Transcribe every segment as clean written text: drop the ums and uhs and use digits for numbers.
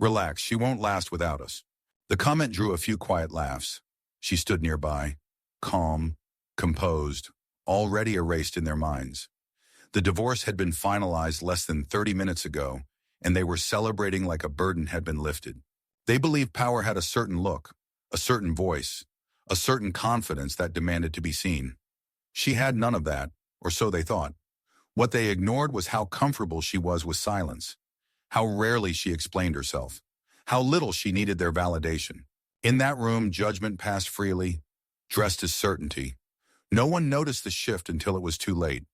Relax, she won't last without us. The comment drew a few quiet laughs. She stood nearby, calm, composed, already erased in their minds. The divorce had been finalized less than 30 minutes ago, and they were celebrating like a burden had been lifted. They believed power had a certain look, a certain voice, a certain confidence that demanded to be seen. She had none of that, or so they thought. What they ignored was how comfortable she was with silence, how rarely she explained herself, how little she needed their validation. In that room, judgment passed freely, dressed as certainty. No one noticed the shift until it was too late,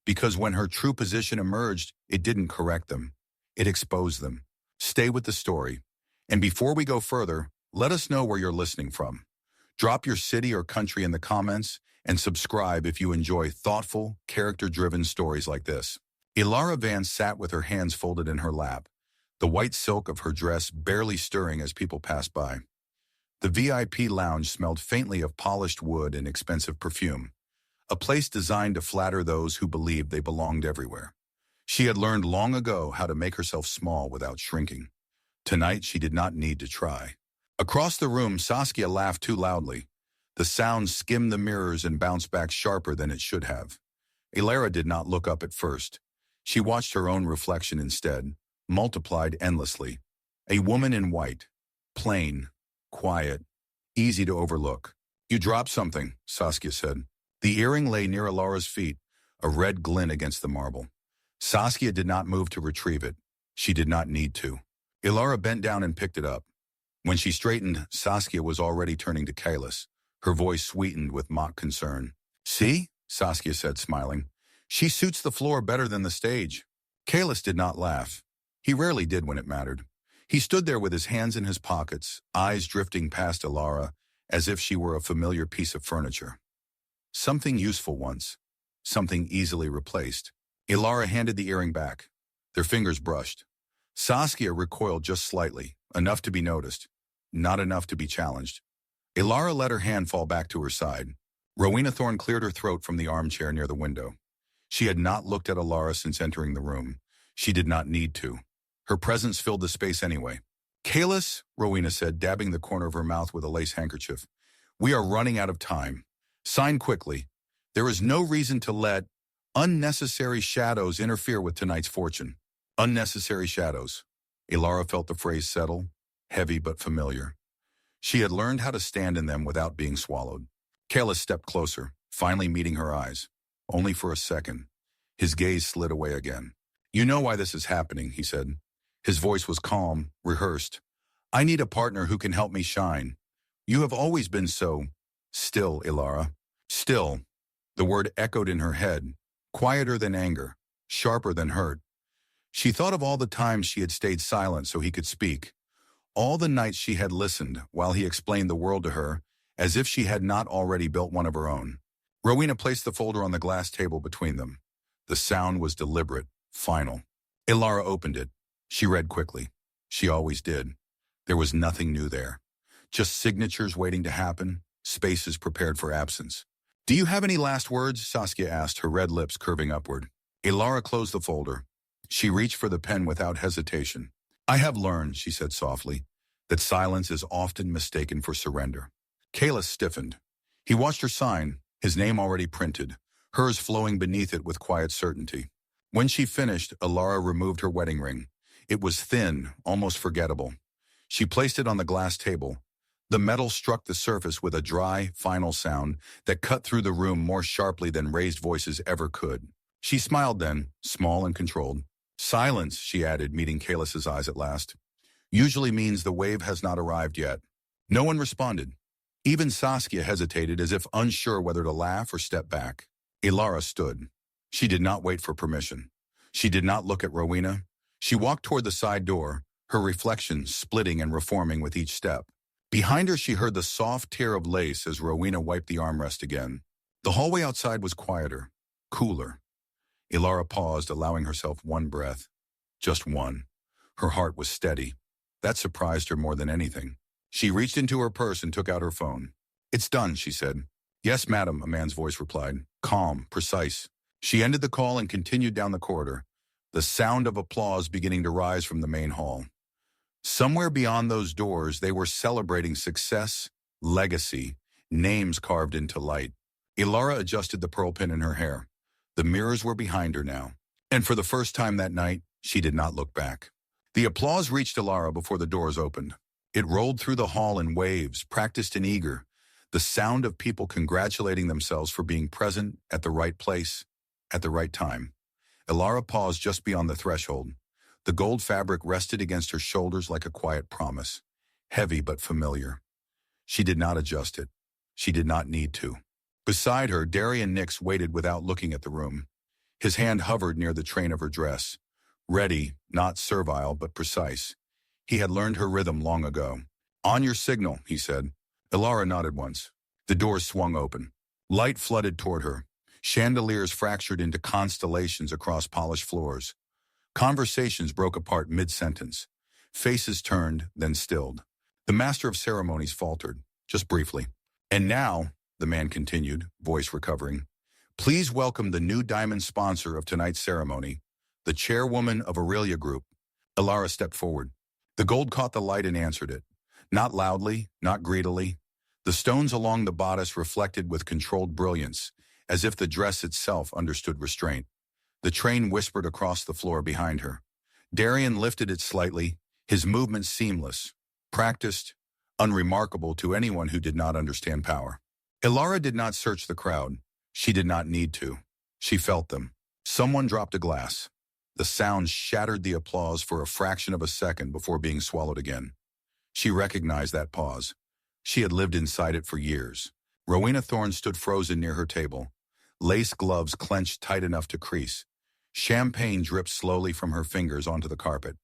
because when her true position emerged, it didn't correct them. It exposed them. Stay with the story. And before we go further, let us know where you're listening from. Drop your city or country in the comments, and subscribe if you enjoy thoughtful, character-driven stories like this. Ilara Vance sat with her hands folded in her lap, the white silk of her dress barely stirring as people passed by. The VIP lounge smelled faintly of polished wood and expensive perfume, a place designed to flatter those who believed they belonged everywhere. She had learned long ago how to make herself small without shrinking. Tonight, she did not need to try. Across the room, Saskia laughed too loudly. The sound skimmed the mirrors and bounced back sharper than it should have. Ilara did not look up at first. She watched her own reflection instead, multiplied endlessly. A woman in white, plain, quiet, easy to overlook. You dropped something, Saskia said. The earring lay near Ilara's feet, a red glint against the marble. Saskia did not move to retrieve it. She did not need to. Ilara bent down and picked it up. When she straightened, Saskia was already turning to Kalis, her voice sweetened with mock concern. See? Saskia said, smiling. She suits the floor better than the stage. Kalis did not laugh. He rarely did when it mattered. He stood there with his hands in his pockets, eyes drifting past Ilara, as if she were a familiar piece of furniture. Something useful once. Something easily replaced. Ilara handed the earring back. Their fingers brushed. Saskia recoiled just slightly, enough to be noticed, not enough to be challenged. Ilara let her hand fall back to her side. Rowena Thorne cleared her throat from the armchair near the window. She had not looked at Ilara since entering the room. She did not need to. Her presence filled the space anyway. Kalis, Rowena said, dabbing the corner of her mouth with a lace handkerchief. We are running out of time. Sign quickly. There is no reason to let unnecessary shadows interfere with tonight's fortune. Unnecessary shadows. Ilara felt the phrase settle, heavy but familiar. She had learned how to stand in them without being swallowed. Kalis stepped closer, finally meeting her eyes. Only for a second. His gaze slid away again. You know why this is happening, he said. His voice was calm, rehearsed. I need a partner who can help me shine. You have always been so still, Ilara. Still. The word echoed in her head, quieter than anger, sharper than hurt. She thought of all the times she had stayed silent so he could speak. All the nights she had listened while he explained the world to her, as if she had not already built one of her own. Rowena placed the folder on the glass table between them. The sound was deliberate, final. Ilara opened it. She read quickly. She always did. There was nothing new there. Just signatures waiting to happen, spaces prepared for absence. Do you have any last words? Saskia asked, her red lips curving upward. Ilara closed the folder. She reached for the pen without hesitation. I have learned, she said softly, that silence is often mistaken for surrender. Kalis stiffened. He watched her sign, his name already printed, hers flowing beneath it with quiet certainty. When she finished, Ilara removed her wedding ring. It was thin, almost forgettable. She placed it on the glass table. The metal struck the surface with a dry, final sound that cut through the room more sharply than raised voices ever could. She smiled then, small and controlled. Silence, she added, meeting Kalis's eyes at last, usually means the wave has not arrived yet. No one responded. Even Saskia hesitated as if unsure whether to laugh or step back. Ilara stood. She did not wait for permission. She did not look at Rowena. She walked toward the side door, her reflection splitting and reforming with each step. Behind her, she heard the soft tear of lace as Rowena wiped the armrest again. The hallway outside was quieter, cooler. Ilara paused, allowing herself one breath. Just one. Her heart was steady. That surprised her more than anything. She reached into her purse and took out her phone. It's done, she said. Yes, madam, a man's voice replied. Calm, precise. She ended the call and continued down the corridor, the sound of applause beginning to rise from the main hall. Somewhere beyond those doors, they were celebrating success, legacy, names carved into light. Ilara adjusted the pearl pin in her hair. The mirrors were behind her now. And for the first time that night, she did not look back. The applause reached Ilara before the doors opened. It rolled through the hall in waves, practiced and eager, the sound of people congratulating themselves for being present at the right place, at the right time. Ilara paused just beyond the threshold. The gold fabric rested against her shoulders like a quiet promise, heavy but familiar. She did not adjust it. She did not need to. Beside her, Darian Nix waited without looking at the room. His hand hovered near the train of her dress. Ready, not servile, but precise. He had learned her rhythm long ago. "On your signal," he said. Ilara nodded once. The doors swung open. Light flooded toward her. Chandeliers fractured into constellations across polished floors. Conversations broke apart mid-sentence. Faces turned, then stilled. The master of ceremonies faltered, just briefly. "And now," the man continued, voice recovering, "please welcome the new diamond sponsor of tonight's ceremony, the chairwoman of Aurelia Group." Ilara stepped forward. The gold caught the light and answered it. Not loudly, not greedily. The stones along the bodice reflected with controlled brilliance, as if the dress itself understood restraint. The train whispered across the floor behind her. Darian lifted it slightly, his movements seamless, practiced, unremarkable to anyone who did not understand power. Ilara did not search the crowd. She did not need to. She felt them. Someone dropped a glass. The sound shattered the applause for a fraction of a second before being swallowed again. She recognized that pause. She had lived inside it for years. Rowena Thorne stood frozen near her table, lace gloves clenched tight enough to crease. Champagne dripped slowly from her fingers onto the carpet.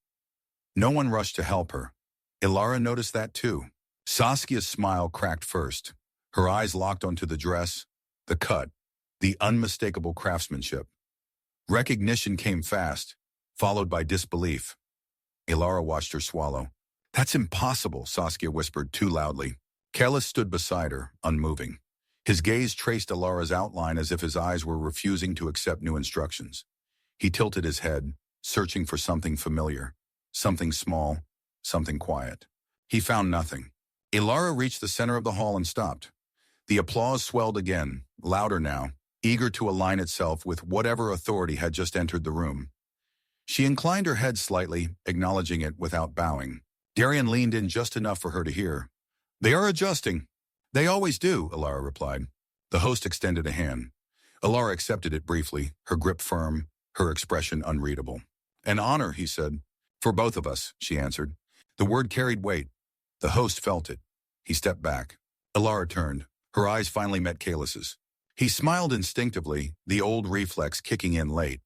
No one rushed to help her. Ilara noticed that too. Saskia's smile cracked first. Her eyes locked onto the dress, the cut, the unmistakable craftsmanship. Recognition came fast, followed by disbelief. Ilara watched her swallow. "That's impossible," Saskia whispered too loudly. Kellis stood beside her, unmoving. His gaze traced Ilara's outline as if his eyes were refusing to accept new instructions. He tilted his head, searching for something familiar, something small, something quiet. He found nothing. Ilara reached the center of the hall and stopped. The applause swelled again, louder now, eager to align itself with whatever authority had just entered the room. She inclined her head slightly, acknowledging it without bowing. Darian leaned in just enough for her to hear. "They are adjusting." "They always do," Ilara replied. The host extended a hand. Ilara accepted it briefly, her grip firm, her expression unreadable. "An honor," he said. "For both of us," she answered. The word carried weight. The host felt it. He stepped back. Ilara turned. Her eyes finally met Kalis's. He smiled instinctively, the old reflex kicking in late.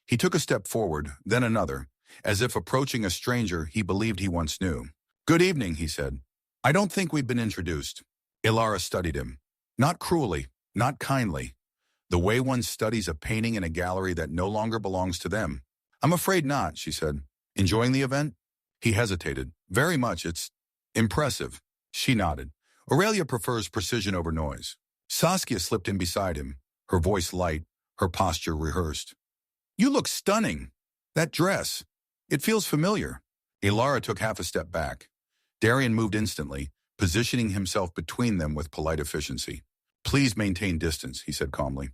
He took a step forward, then another, as if approaching a stranger he believed he once knew. "Good evening," he said. "I don't think we've been introduced." Ilara studied him. Not cruelly, not kindly. The way one studies a painting in a gallery that no longer belongs to them. "I'm afraid not," she said. "Enjoying the event?" He hesitated. "Very much. It's impressive." She nodded. Aurelia prefers precision over noise. Saskia slipped in beside him, her voice light, her posture rehearsed. "You look stunning. That dress. It feels familiar." Ilara took half a step back. Darian moved instantly, positioning himself between them with polite efficiency. "Please maintain distance," he said calmly.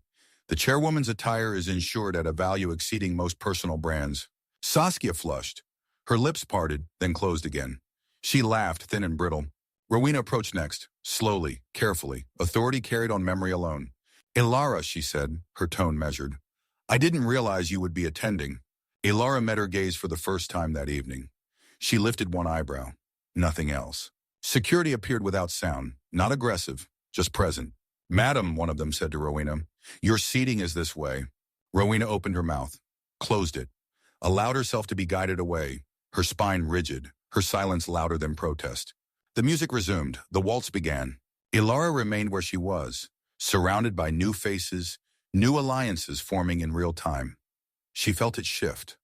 "The chairwoman's attire is insured at a value exceeding most personal brands." Saskia flushed. Her lips parted, then closed again. She laughed, thin and brittle. Rowena approached next, slowly, carefully, authority carried on memory alone. "Ilara," she said, her tone measured. "I didn't realize you would be attending." Ilara met her gaze for the first time that evening. She lifted one eyebrow. Nothing else. Security appeared without sound, not aggressive, just present. "Madam," one of them said to Rowena, "your seating is this way." Rowena opened her mouth, closed it, allowed herself to be guided away, her spine rigid, her silence louder than protest. The music resumed. The waltz began. Ilara remained where she was, surrounded by new faces, new alliances forming in real time. She felt it shift.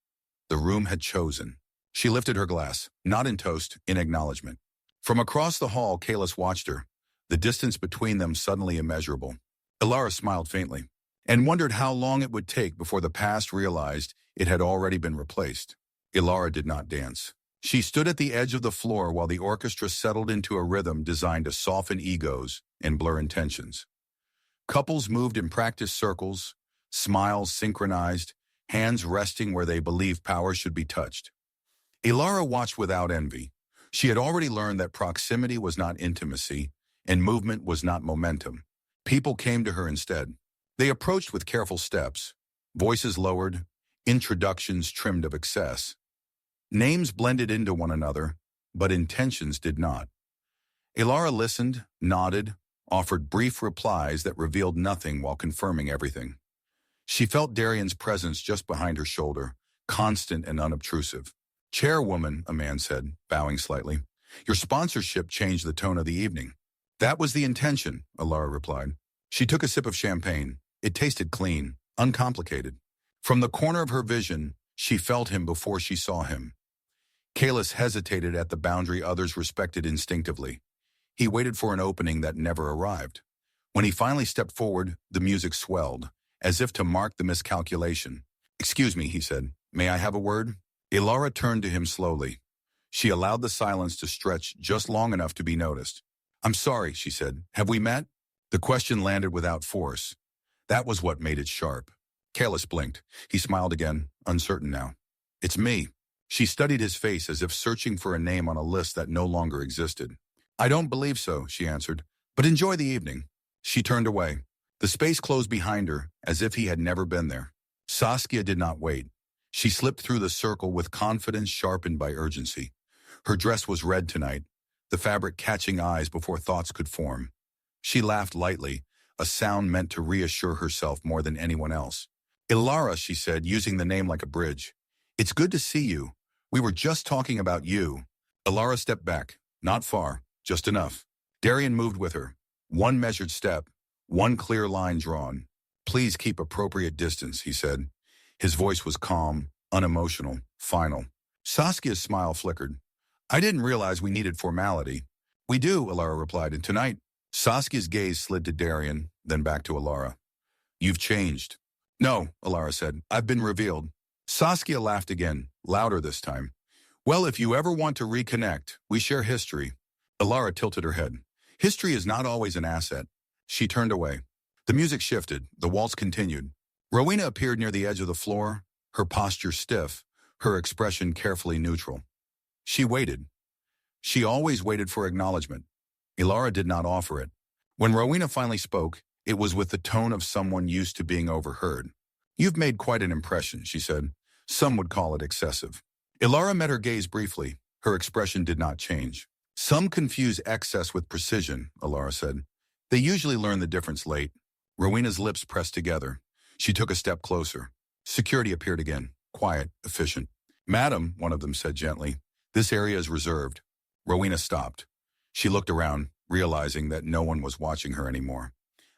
The room had chosen. She lifted her glass, not in toast, in acknowledgement. From across the hall, Kalis watched her, the distance between them suddenly immeasurable. Ilara smiled faintly, and wondered how long it would take before the past realized it had already been replaced. Ilara did not dance. She stood at the edge of the floor while the orchestra settled into a rhythm designed to soften egos and blur intentions. Couples moved in practice circles, smiles synchronized, hands resting where they believed power should be touched. Ilara watched without envy. She had already learned that proximity was not intimacy, and movement was not momentum. People came to her instead. They approached with careful steps, voices lowered, introductions trimmed of excess. Names blended into one another, but intentions did not. Ilara listened, nodded, offered brief replies that revealed nothing while confirming everything. She felt Darian's presence just behind her shoulder, constant and unobtrusive. "Chairwoman," a man said, bowing slightly, "your sponsorship changed the tone of the evening." "That was the intention," Ilara replied. She took a sip of champagne. It tasted clean, uncomplicated. From the corner of her vision, she felt him before she saw him. Kalis hesitated at the boundary others respected instinctively. He waited for an opening that never arrived. When he finally stepped forward, the music swelled, as if to mark the miscalculation. "Excuse me," he said. "May I have a word?" Ilara turned to him slowly. She allowed the silence to stretch just long enough to be noticed. "I'm sorry," she said. "Have we met?" The question landed without force. That was what made it sharp. Kalis blinked. He smiled again, uncertain now. "It's me." She studied his face as if searching for a name on a list that no longer existed. "I don't believe so," she answered. "But enjoy the evening." She turned away. The space closed behind her, as if he had never been there. Saskia did not wait. She slipped through the circle with confidence sharpened by urgency. Her dress was red tonight, the fabric catching eyes before thoughts could form. She laughed lightly, a sound meant to reassure herself more than anyone else. "Ilara," she said, using the name like a bridge. "It's good to see you. We were just talking about you." Ilara stepped back. Not far, just enough. Darian moved with her. One measured step, one clear line drawn. "Please keep appropriate distance," he said. His voice was calm, unemotional, final. Saskia's smile flickered. "I didn't realize we needed formality." "We do," Ilara replied, "and tonight." Saskia's gaze slid to Darian, then back to Ilara. "You've changed." "No," Ilara said. "I've been revealed." Saskia laughed again, louder this time. "Well, if you ever want to reconnect, we share history." Ilara tilted her head. "History is not always an asset." She turned away. The music shifted. The waltz continued. Rowena appeared near the edge of the floor, her posture stiff, her expression carefully neutral. She waited. She always waited for acknowledgement. Ilara did not offer it. When Rowena finally spoke, it was with the tone of someone used to being overheard. "You've made quite an impression," she said. "Some would call it excessive." Ilara met her gaze briefly. Her expression did not change. "Some confuse excess with precision," Ilara said. "They usually learn the difference late." Rowena's lips pressed together. She took a step closer. Security appeared again, quiet, efficient. "Madam," one of them said gently, "this area is reserved." Rowena stopped. She looked around, realizing that no one was watching her anymore.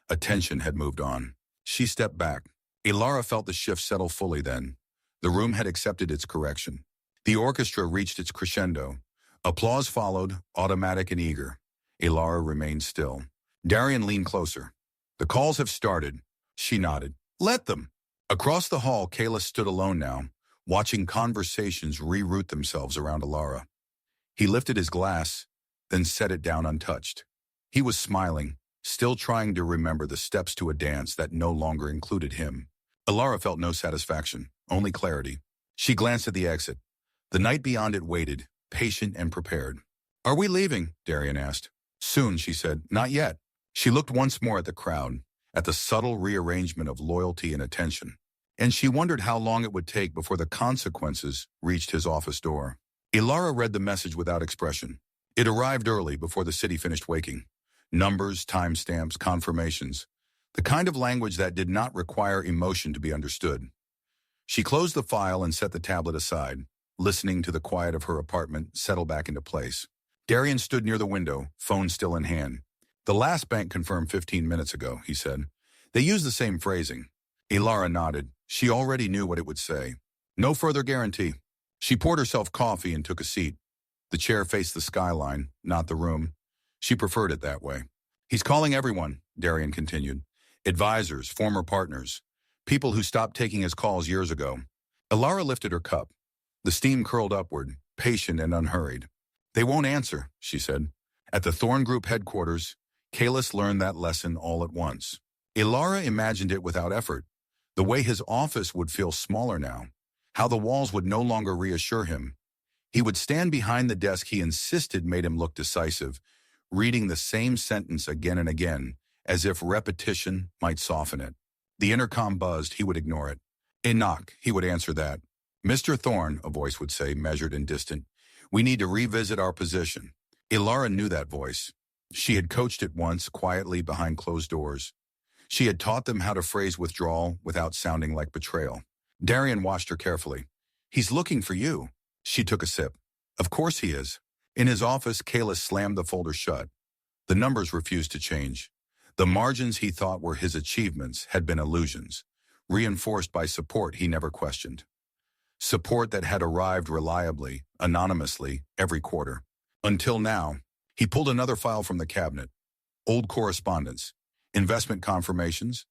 Attention had moved on. She stepped back. Ilara felt the shift settle fully then. The room had accepted its correction. The orchestra reached its crescendo. Applause followed, automatic and eager. Ilara remained still. Darian leaned closer. "The calls have started." She nodded. "Let them." Across the hall, Kalis stood alone now, watching conversations reroute themselves around Ilara. He lifted his glass, then set it down untouched. He was smiling, still trying to remember the steps to a dance that no longer included him. Ilara felt no satisfaction, only clarity. She glanced at the exit. The night beyond it waited, patient and prepared. "Are we leaving?" Darian asked. "Soon," she said. "Not yet." She looked once more at the crowd, at the subtle rearrangement of loyalty and attention. And she wondered how long it would take before the consequences reached his office door. Ilara read the message without expression. It arrived early before the city finished waking. Numbers, timestamps, confirmations. The kind of language that did not require emotion to be understood. She closed the file and set the tablet aside, listening to the quiet of her apartment settle back into place. Darian stood near the window, phone still in hand. "The last bank confirmed 15 minutes ago," he said. "They used the same phrasing." Ilara nodded. She already knew what it would say. "No further guarantee." She poured herself coffee and took a seat. The chair faced the skyline, not the room. She preferred it that way. "He's calling everyone," Darian continued. "Advisors, former partners, people who stopped taking his calls years ago." Ilara lifted her cup. The steam curled upward. patient and unhurried. They won't answer, she said. At the Thorn Group headquarters, Kalis learned that lesson all at once. Ilara imagined it without effort. The way his office would feel smaller now. How the walls would no longer reassure him. He would stand behind the desk he insisted made him look decisive, reading the same sentence again and again, as if repetition might soften it. The intercom buzzed, he would ignore it. A knock, he would answer that. Mr. Thorne, a voice would say, measured and distant. We need to revisit our position. Ilara knew that voice. She had coached it once, quietly behind closed doors. She had taught them how to phrase withdrawal without sounding like betrayal. Darian watched her carefully. He's looking for you. She took a sip. Of course he is. In his office, Kalis slammed the folder shut. The numbers refused to change. The margins he thought were his achievements had been illusions, reinforced by support he never questioned. Support that had arrived reliably, anonymously, every quarter. Until now, he pulled another file from the cabinet. Old correspondence, investment confirmations.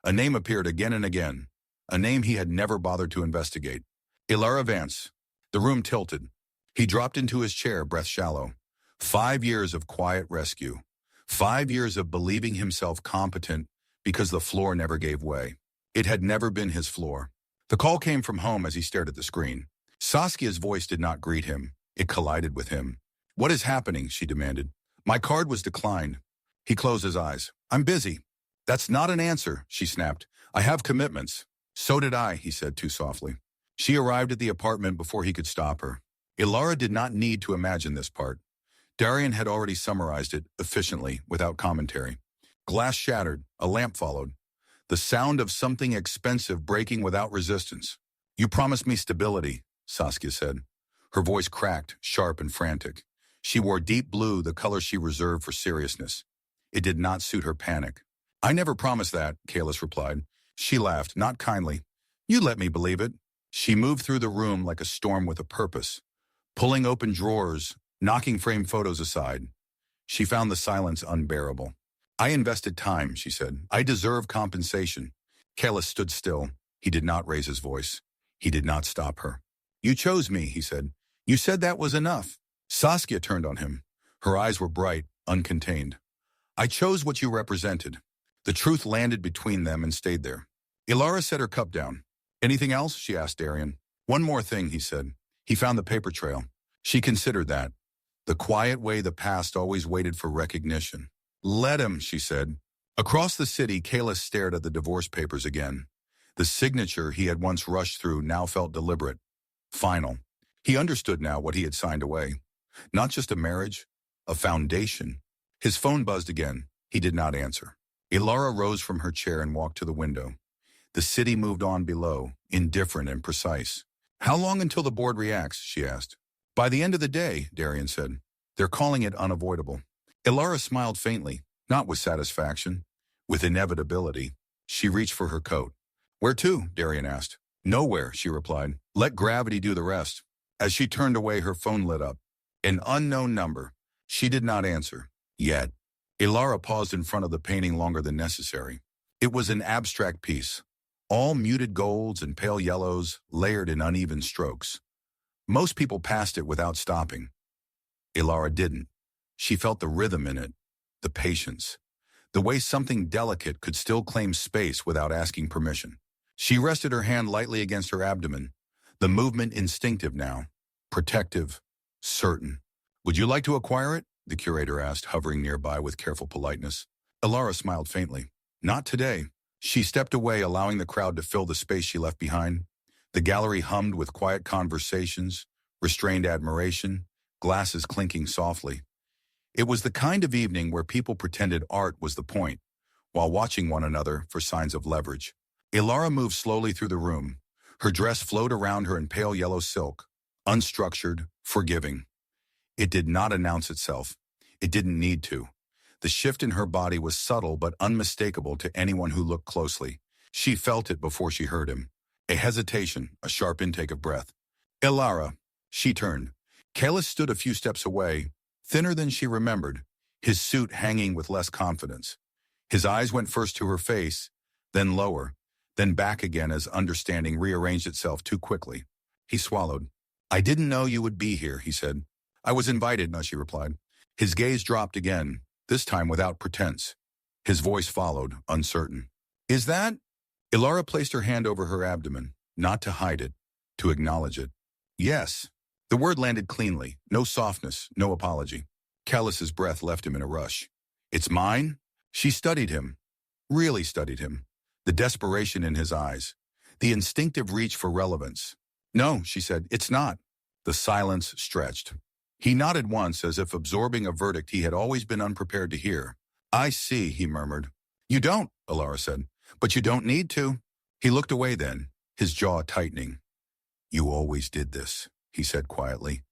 A name appeared again and again, a name he had never bothered to investigate. Ilara Vance. The room tilted. He dropped into his chair, breath shallow. 5 years of quiet rescue. 5 years of believing himself competent because the floor never gave way. It had never been his floor. The call came from home as he stared at the screen. Saskia's voice did not greet him. It collided with him. What is happening? She demanded. My card was declined. He closed his eyes. I'm busy. That's not an answer, she snapped. I have commitments. So did I, he said too softly. She arrived at the apartment before he could stop her. Ilara did not need to imagine this part. Darian had already summarized it, efficiently, without commentary. Glass shattered, a lamp followed. The sound of something expensive breaking without resistance. You promised me stability, Saskia said. Her voice cracked, sharp and frantic. She wore deep blue, the color she reserved for seriousness. It did not suit her panic. I never promised that, Kalis replied. She laughed, not kindly. You let me believe it. She moved through the room like a storm with a purpose, pulling open drawers, knocking framed photos aside. She found the silence unbearable. I invested time, she said. I deserve compensation. Kalis stood still. He did not raise his voice. He did not stop her. You chose me, he said. You said that was enough. Saskia turned on him. Her eyes were bright, uncontained. I chose what you represented. The truth landed between them and stayed there. Ilara set her cup down. Anything else? She asked Darian. One more thing, he said. He found the paper trail. She considered that. The quiet way the past always waited for recognition. Let him, she said. Across the city, Kalis stared at the divorce papers again. The signature he had once rushed through now felt deliberate, final. He understood now what he had signed away. Not just a marriage, a foundation. His phone buzzed again. He did not answer. Ilara rose from her chair and walked to the window. The city moved on below, indifferent and precise. How long until the board reacts? She asked. By the end of the day, Darian said. They're calling it unavoidable. Ilara smiled faintly, not with satisfaction, with inevitability. She reached for her coat. Where to? Darian asked. Nowhere, she replied. Let gravity do the rest. As she turned away, her phone lit up. An unknown number. She did not answer. Yet. Ilara paused in front of the painting longer than necessary. It was an abstract piece. All muted golds and pale yellows, layered in uneven strokes. Most people passed it without stopping. Ilara didn't. She felt the rhythm in it, the patience, the way something delicate could still claim space without asking permission. She rested her hand lightly against her abdomen, the movement instinctive now, protective, certain. Would you like to acquire it? The curator asked, hovering nearby with careful politeness. Ilara smiled faintly. Not today. She stepped away, allowing the crowd to fill the space she left behind. The gallery hummed with quiet conversations, restrained admiration, glasses clinking softly. It was the kind of evening where people pretended art was the point, while watching one another for signs of leverage. Ilara moved slowly through the room. Her dress flowed around her in pale yellow silk, unstructured, forgiving. It did not announce itself. It didn't need to. The shift in her body was subtle but unmistakable to anyone who looked closely. She felt it before she heard him. A hesitation, a sharp intake of breath. Ilara. She turned. Kalis stood a few steps away, thinner than she remembered, his suit hanging with less confidence. His eyes went first to her face, then lower, then back again as understanding rearranged itself too quickly. He swallowed. I didn't know you would be here, he said. I was invited, she replied. His gaze dropped again, this time without pretense. His voice followed, uncertain. Is that? Ilara placed her hand over her abdomen, not to hide it, to acknowledge it. Yes. The word landed cleanly, no softness, no apology. Callus's breath left him in a rush. It's mine? She studied him, really studied him. The desperation in his eyes, the instinctive reach for relevance. No, she said, it's not. The silence stretched. He nodded once as if absorbing a verdict he had always been unprepared to hear. I see, he murmured. You don't, Ilara said, but you don't need to. He looked away then, his jaw tightening. You always did this, he said quietly.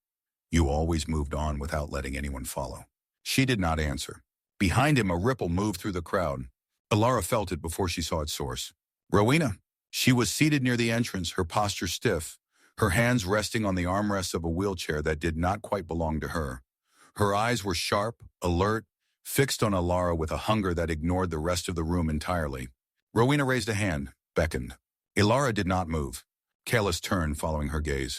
You always moved on without letting anyone follow. She did not answer. Behind him, a ripple moved through the crowd. Ilara felt it before she saw its source. Rowena. She was seated near the entrance, her posture stiff, her hands resting on the armrests of a wheelchair that did not quite belong to her. Her eyes were sharp, alert, fixed on Ilara with a hunger that ignored the rest of the room entirely. Rowena raised a hand, beckoned. Ilara did not move. Callus turned, following her gaze.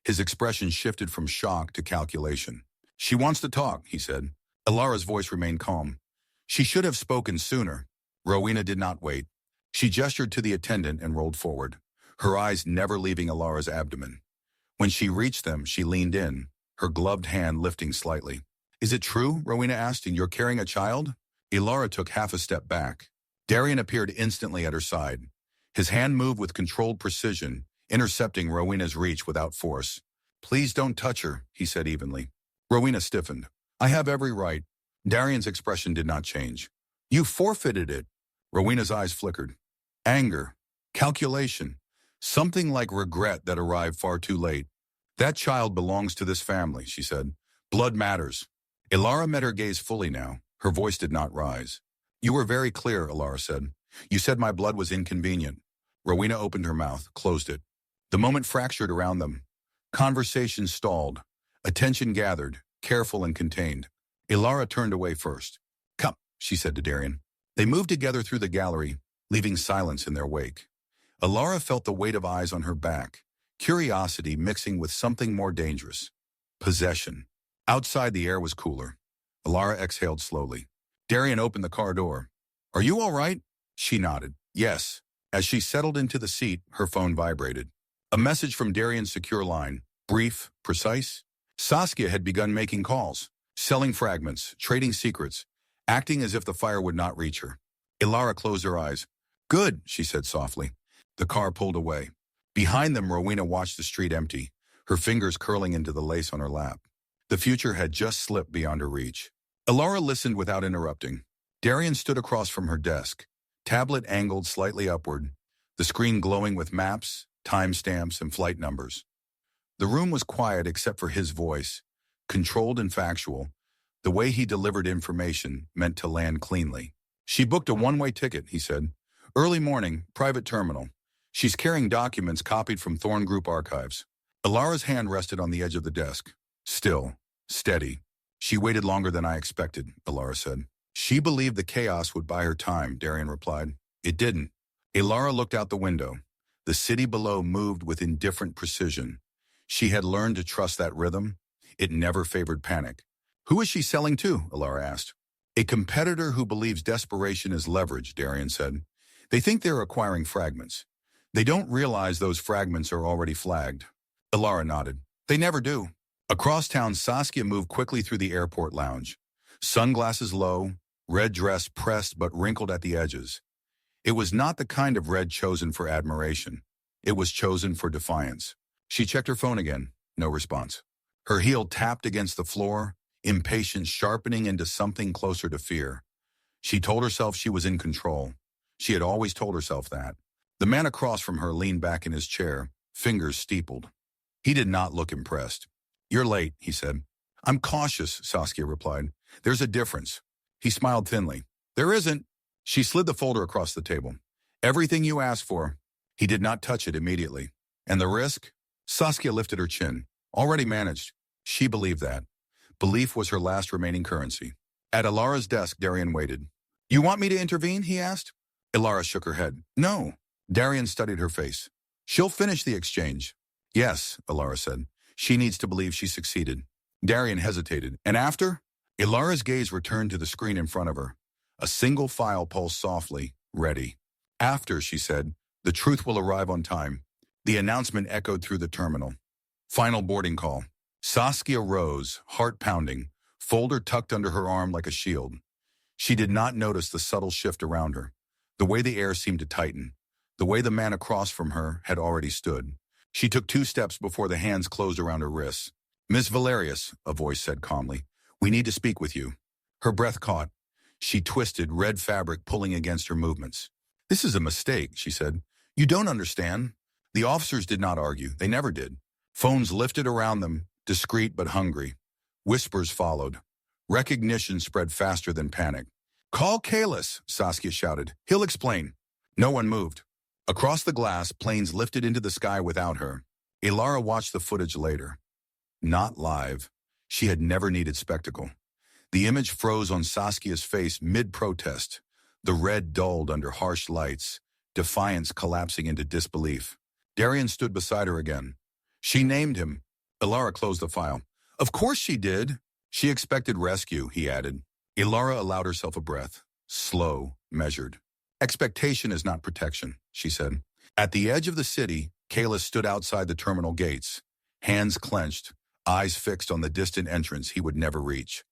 His expression shifted from shock to calculation. She wants to talk, he said. Ilara's voice remained calm. She should have spoken sooner. Rowena did not wait. She gestured to the attendant and rolled forward, her eyes never leaving Ilara's abdomen. When she reached them, she leaned in, her gloved hand lifting slightly. Is it true, Rowena asked, and you're carrying a child? Ilara took half a step back. Darian appeared instantly at her side. His hand moved with controlled precision, intercepting Rowena's reach without force. Please don't touch her, he said evenly. Rowena stiffened. I have every right. Darian's expression did not change. You forfeited it. Rowena's eyes flickered. Anger. Calculation. Something like regret that arrived far too late. That child belongs to this family, she said. Blood matters. Ilara met her gaze fully now. Her voice did not rise. You were very clear, Ilara said. You said my blood was inconvenient. Rowena opened her mouth, closed it. The moment fractured around them. Conversation stalled. Attention gathered, careful and contained. Ilara turned away first. Come, she said to Darian. They moved together through the gallery, leaving silence in their wake. Ilara felt the weight of eyes on her back, curiosity mixing with something more dangerous. Possession. Outside, the air was cooler. Ilara exhaled slowly. Darian opened the car door. Are you all right? She nodded. Yes. As she settled into the seat, her phone vibrated. A message from Darian's secure line. Brief, precise. Saskia had begun making calls, selling fragments, trading secrets, acting as if the fire would not reach her. Ilara closed her eyes. Good, she said softly. The car pulled away. Behind them, Rowena watched the street empty, her fingers curling into the lace on her lap. The future had just slipped beyond her reach. Ilara listened without interrupting. Darian stood across from her desk, tablet angled slightly upward, the screen glowing with maps, timestamps, and flight numbers. The room was quiet except for his voice, controlled and factual. The way he delivered information meant to land cleanly. She booked a one-way ticket, he said. Early morning, private terminal. She's carrying documents copied from Thorn Group archives. Ilara's hand rested on the edge of the desk. Still, steady. She waited longer than I expected, Ilara said. She believed the chaos would buy her time, Darian replied. It didn't. Ilara looked out the window. The city below moved with indifferent precision. She had learned to trust that rhythm. It never favored panic. Who is she selling to? Ilara asked. A competitor who believes desperation is leverage, Darian said. They think they're acquiring fragments. They don't realize those fragments are already flagged. Ilara nodded. They never do. Across town, Saskia moved quickly through the airport lounge. Sunglasses low, red dress pressed but wrinkled at the edges. It was not the kind of red chosen for admiration. It was chosen for defiance. She checked her phone again. No response. Her heel tapped against the floor, impatience sharpening into something closer to fear. She told herself she was in control. She had always told herself that. The man across from her leaned back in his chair, fingers steepled. He did not look impressed. You're late, he said. I'm cautious, Saskia replied. There's a difference. He smiled thinly. There isn't. She slid the folder across the table. Everything you asked for. He did not touch it immediately. And the risk? Saskia lifted her chin. Already managed. She believed that. Belief was her last remaining currency. At Ilara's desk, Darian waited. You want me to intervene? He asked. Ilara shook her head. No. Darian studied her face. She'll finish the exchange. Yes, Ilara said. She needs to believe she succeeded. Darian hesitated. And after? Ilara's gaze returned to the screen in front of her. A single file pulsed softly, ready. After, she said, the truth will arrive on time. The announcement echoed through the terminal. Final boarding call. Saskia rose, heart pounding, folder tucked under her arm like a shield. She did not notice the subtle shift around her, the way the air seemed to tighten, the way the man across from her had already stood. She took 2 steps before the hands closed around her wrists. Miss Valerius, a voice said calmly, we need to speak with you. Her breath caught. She twisted, red fabric pulling against her movements. This is a mistake, she said. You don't understand. The officers did not argue. They never did. Phones lifted around them, discreet but hungry. Whispers followed. Recognition spread faster than panic. Call Kalis, Saskia shouted. He'll explain. No one moved. Across the glass, planes lifted into the sky without her. Ilara watched the footage later. Not live. She had never needed spectacle. The image froze on Saskia's face mid-protest. The red dulled under harsh lights, defiance collapsing into disbelief. Darian stood beside her again. She named him. Ilara closed the file. Of course she did. She expected rescue, he added. Ilara allowed herself a breath. Slow, measured. Expectation is not protection, she said. At the edge of the city, Kalis stood outside the terminal gates, hands clenched, eyes fixed on the distant entrance he would never reach.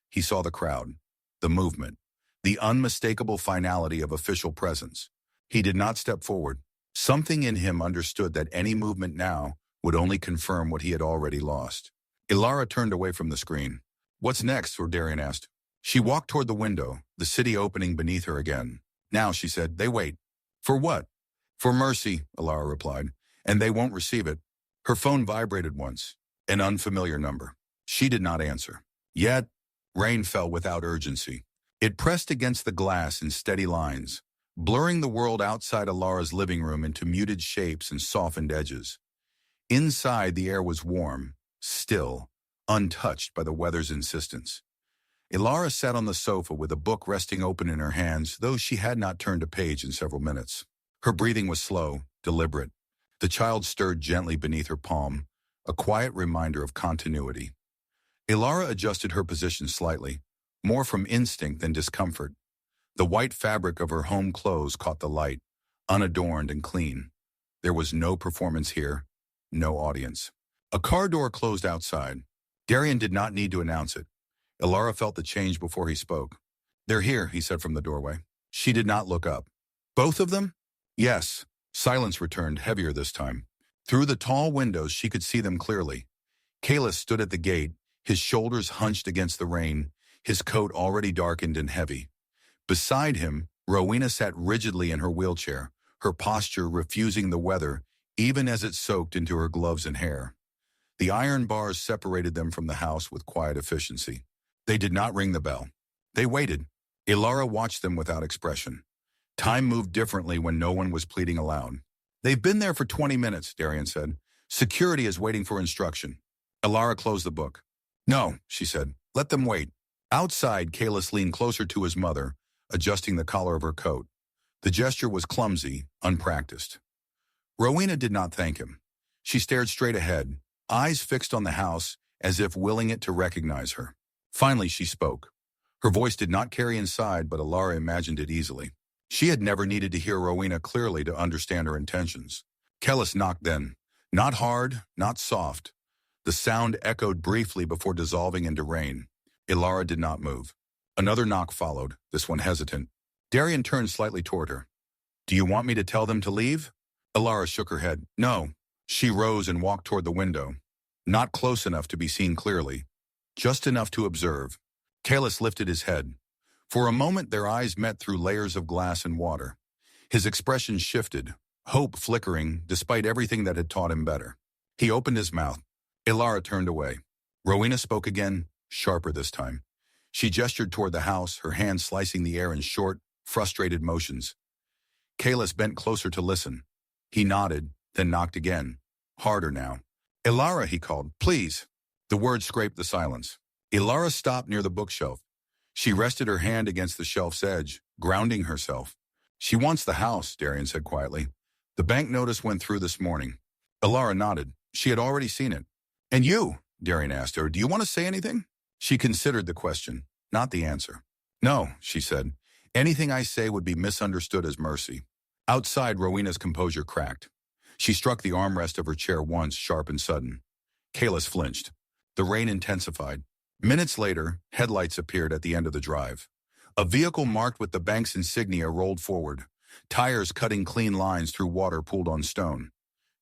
He saw the crowd, the movement, the unmistakable finality of official presence. He did not step forward. Something in him understood that any movement now would only confirm what he had already lost. Ilara turned away from the screen. What's next? Darian asked. She walked toward the window, the city opening beneath her again. Now, she said, they wait. For what? For mercy, Ilara replied, and they won't receive it. Her phone vibrated once, an unfamiliar number. She did not answer. Yet, rain fell without urgency. It pressed against the glass in steady lines, blurring the world outside Ilara's living room into muted shapes and softened edges. Inside, the air was warm, still, untouched by the weather's insistence. Ilara sat on the sofa with a book resting open in her hands, though she had not turned a page in several minutes. Her breathing was slow, deliberate. The child stirred gently beneath her palm, a quiet reminder of continuity. Ilara adjusted her position slightly, more from instinct than discomfort. The white fabric of her home clothes caught the light, unadorned and clean. There was no performance here, no audience. A car door closed outside. Darian did not need to announce it. Ilara felt the change before he spoke. They're here, he said from the doorway. She did not look up. Both of them? Yes. Silence returned, heavier this time. Through the tall windows, she could see them clearly. Kalis stood at the gate, his shoulders hunched against the rain, his coat already darkened and heavy. Beside him, Rowena sat rigidly in her wheelchair, her posture refusing the weather, even as it soaked into her gloves and hair. The iron bars separated them from the house with quiet efficiency. They did not ring the bell. They waited. Ilara watched them without expression. Time moved differently when no one was pleading aloud. They've been there for 20 minutes, Darian said. Security is waiting for instruction. Ilara closed the book. No, she said. Let them wait. Outside, Kalis leaned closer to his mother, adjusting the collar of her coat. The gesture was clumsy, unpracticed. Rowena did not thank him. She stared straight ahead, eyes fixed on the house, as if willing it to recognize her. Finally, she spoke. Her voice did not carry inside, but Ilara imagined it easily. She had never needed to hear Rowena clearly to understand her intentions. Kalis knocked then. Not hard, not soft. The sound echoed briefly before dissolving into rain. Ilara did not move. Another knock followed, this one hesitant. Darian turned slightly toward her. Do you want me to tell them to leave? Ilara shook her head. No. She rose and walked toward the window. Not close enough to be seen clearly. Just enough to observe. Kalis lifted his head. For a moment, their eyes met through layers of glass and water. His expression shifted, hope flickering despite everything that had taught him better. He opened his mouth. Ilara turned away. Rowena spoke again, sharper this time. She gestured toward the house, her hands slicing the air in short, frustrated motions. Kalis bent closer to listen. He nodded, then knocked again. Harder now. Ilara, he called, please. The words scraped the silence. Ilara stopped near the bookshelf. She rested her hand against the shelf's edge, grounding herself. She wants the house, Darian said quietly. The bank notice went through this morning. Ilara nodded. She had already seen it. And you, Darian asked her, do you want to say anything? She considered the question, not the answer. No, she said. Anything I say would be misunderstood as mercy. Outside, Rowena's composure cracked. She struck the armrest of her chair once, sharp and sudden. Kalis flinched. The rain intensified. Minutes later, headlights appeared at the end of the drive. A vehicle marked with the bank's insignia rolled forward, tires cutting clean lines through water pooled on stone.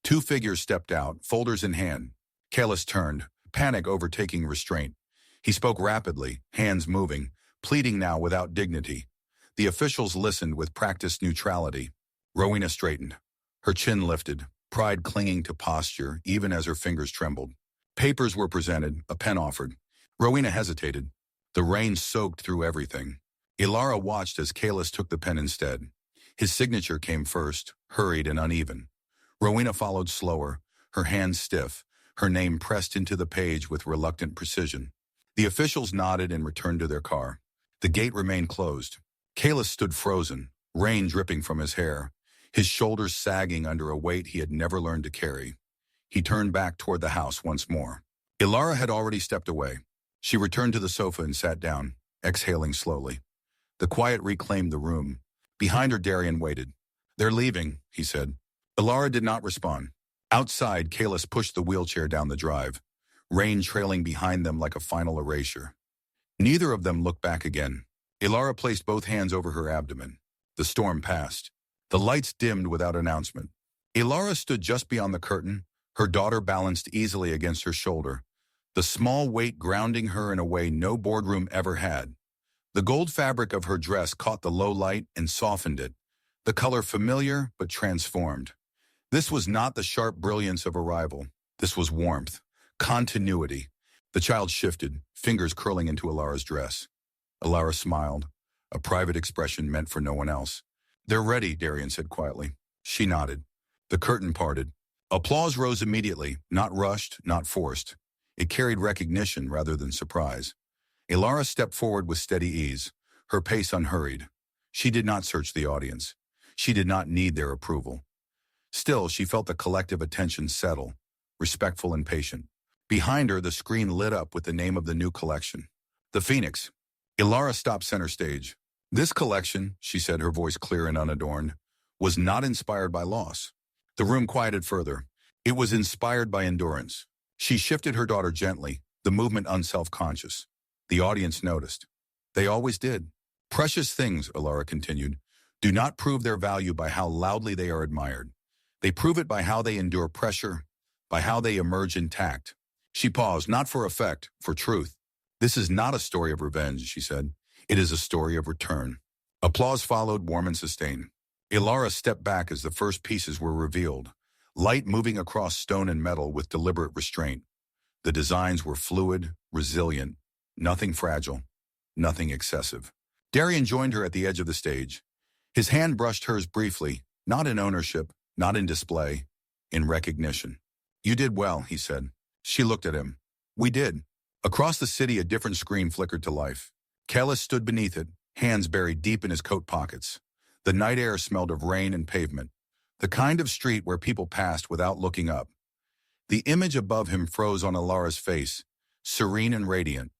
Two figures stepped out, folders in hand. Kalis turned, panic overtaking restraint. He spoke rapidly, hands moving, pleading now without dignity. The officials listened with practiced neutrality. Rowena straightened. Her chin lifted, pride clinging to posture even as her fingers trembled. Papers were presented, a pen offered. Rowena hesitated. The rain soaked through everything. Ilara watched as Kalis took the pen instead. His signature came first, hurried and uneven. Rowena followed slower, her hands stiff, her name pressed into the page with reluctant precision. The officials nodded and returned to their car. The gate remained closed. Kalis stood frozen, rain dripping from his hair, his shoulders sagging under a weight he had never learned to carry. He turned back toward the house once more. Ilara had already stepped away. She returned to the sofa and sat down, exhaling slowly. The quiet reclaimed the room. Behind her, Darian waited. They're leaving, he said. Ilara did not respond. Outside, Kalis pushed the wheelchair down the drive, rain trailing behind them like a final erasure. Neither of them looked back again. Ilara placed both hands over her abdomen. The storm passed. The lights dimmed without announcement. Ilara stood just beyond the curtain, her daughter balanced easily against her shoulder, the small weight grounding her in a way no boardroom ever had. The gold fabric of her dress caught the low light and softened it, the color familiar but transformed. This was not the sharp brilliance of arrival. This was warmth, continuity. The child shifted, fingers curling into Ilara's dress. Ilara smiled, a private expression meant for no one else. They're ready, Darian said quietly. She nodded. The curtain parted. Applause rose immediately, not rushed, not forced. It carried recognition rather than surprise. Ilara stepped forward with steady ease, her pace unhurried. She did not search the audience. She did not need their approval. Still, she felt the collective attention settle, respectful and patient. Behind her, the screen lit up with the name of the new collection. The Phoenix. Ilara stopped center stage. This collection, she said, her voice clear and unadorned, was not inspired by loss. The room quieted further. It was inspired by endurance. She shifted her daughter gently, the movement unself-conscious. The audience noticed. They always did. Precious things, Ilara continued, do not prove their value by how loudly they are admired. They prove it by how they endure pressure, by how they emerge intact. She paused, not for effect, for truth. This is not a story of revenge, she said. It is a story of return. Applause followed, warm and sustained. Ilara stepped back as the first pieces were revealed, light moving across stone and metal with deliberate restraint. The designs were fluid, resilient, nothing fragile, nothing excessive. Darian joined her at the edge of the stage. His hand brushed hers briefly, not in ownership, not in display, in recognition. You did well, he said. She looked at him. We did. Across the city, a different screen flickered to life. Kalis stood beneath it, hands buried deep in his coat pockets. The night air smelled of rain and pavement, the kind of street where people passed without looking up. The image above him froze on Ilara's face, serene and radiant,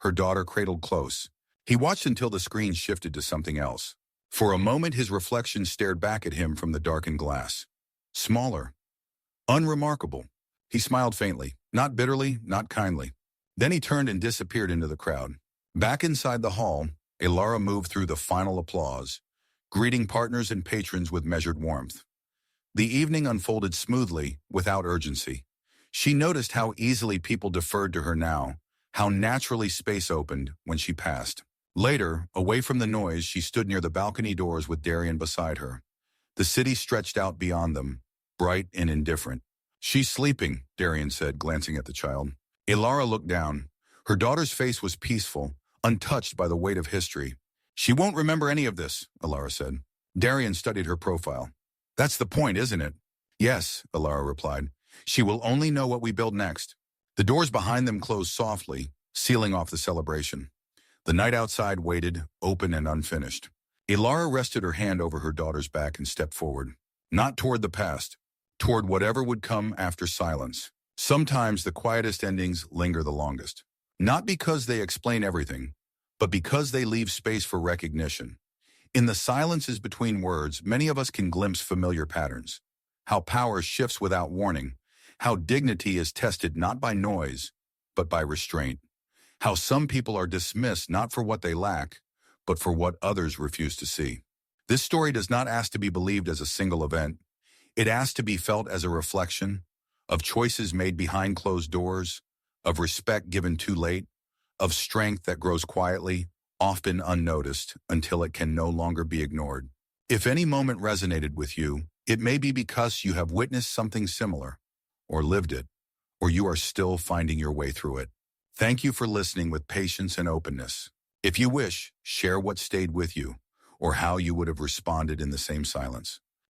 her daughter cradled close. He watched until the screen shifted to something else. For a moment, his reflection stared back at him from the darkened glass. Smaller. Unremarkable. He smiled faintly, not bitterly, not kindly. Then he turned and disappeared into the crowd. Back inside the hall, Ilara moved through the final applause, greeting partners and patrons with measured warmth. The evening unfolded smoothly, without urgency. She noticed how easily people deferred to her now, how naturally space opened when she passed. Later, away from the noise, she stood near the balcony doors with Darian beside her. The city stretched out beyond them, bright and indifferent. She's sleeping, Darian said, glancing at the child. Ilara looked down. Her daughter's face was peaceful, untouched by the weight of history. She won't remember any of this, Ilara said. Darian studied her profile. That's the point, isn't it? Yes, Ilara replied. She will only know what we build next. The doors behind them closed softly, sealing off the celebration. The night outside waited, open and unfinished. Ilara rested her hand over her daughter's back and stepped forward. Not toward the past, toward whatever would come after silence. Sometimes the quietest endings linger the longest. Not because they explain everything, but because they leave space for recognition. In the silences between words, many of us can glimpse familiar patterns. How power shifts without warning. How dignity is tested not by noise, but by restraint. How some people are dismissed not for what they lack, but for what others refuse to see. This story does not ask to be believed as a single event. It asks to be felt as a reflection of choices made behind closed doors, of respect given too late, of strength that grows quietly, often unnoticed, until it can no longer be ignored. If any moment resonated with you, it may be because you have witnessed something similar, or lived it, or you are still finding your way through it. Thank you for listening with patience and openness. If you wish, share what stayed with you, or how you would have responded in the same silence.